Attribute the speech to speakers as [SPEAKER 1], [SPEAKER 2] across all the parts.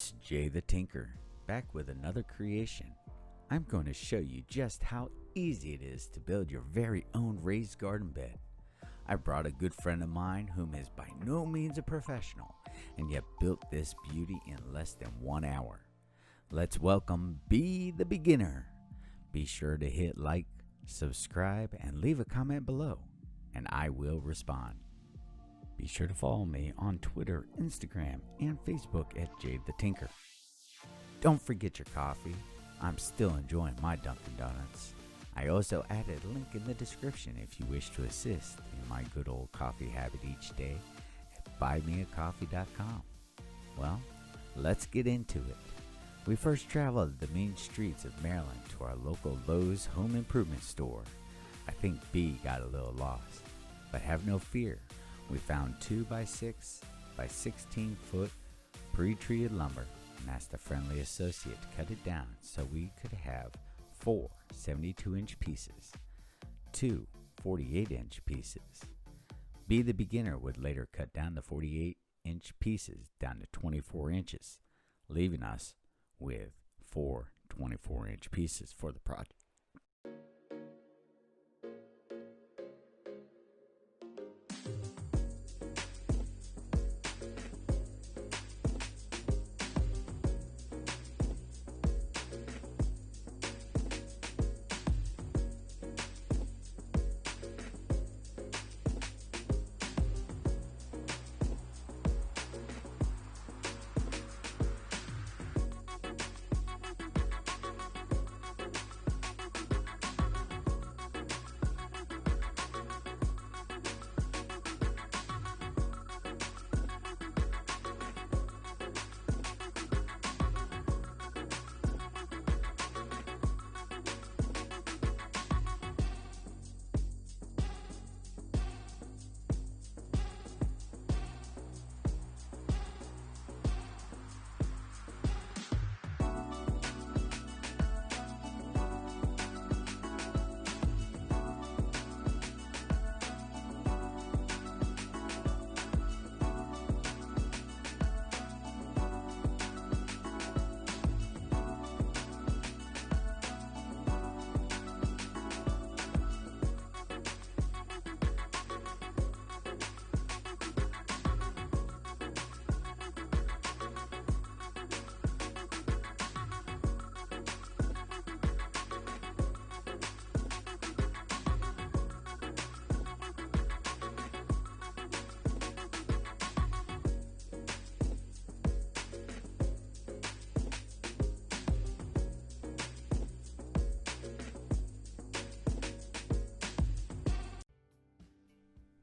[SPEAKER 1] It's Jthetinker, back with another creation. I'm going to show you just how easy it is to build your very own raised garden bed. I brought a good friend of mine whom is by no means a professional, and yet built this beauty in less than 1 hour. Let's welcome Be the Beginner. Be sure to hit like, subscribe, and leave a comment below, and I will respond. Be sure to follow me on Twitter, Instagram, and Facebook at Jthetinker. Don't forget your coffee. I'm still enjoying my Dunkin' Donuts. I also added a link in the description if you wish to assist in my good old coffee habit each day at buymeacoff.ee. Well, let's get into it. We first traveled the main streets of Maryland to our local Lowe's home improvement store. I think B got a little lost, but have no fear. We found 2x6 by 16 foot pre-treated lumber and asked a friendly associate to cut it down so we could have 4 72-inch pieces, 2 48-inch pieces. Be the Beginner would later cut down the 48-inch pieces down to 24 inches, leaving us with 4 24-inch pieces for the project.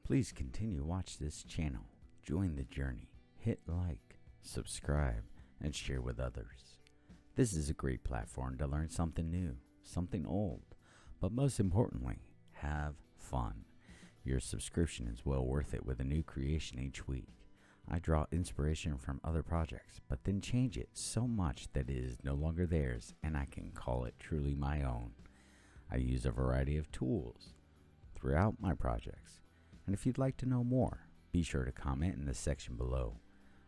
[SPEAKER 1] Please continue to watch this channel, join the journey, hit like, subscribe, and share with others. This is a great platform to learn something new, something old, but most importantly, have fun. Your subscription is well worth it with a new creation each week. I draw inspiration from other projects, but then change it so much that it is no longer theirs and I can call it truly my own. I use a variety of tools throughout my projects. And if you'd like to know more, be sure to comment in the section below.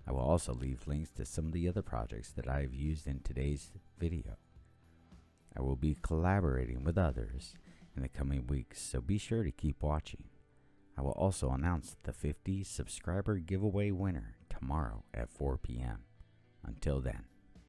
[SPEAKER 1] I will also leave links to some of the other projects that I have used in today's video. I will be collaborating with others in the coming weeks, so be sure to keep watching. I will also announce the 50 subscriber giveaway winner tomorrow at 4 p.m. Until then.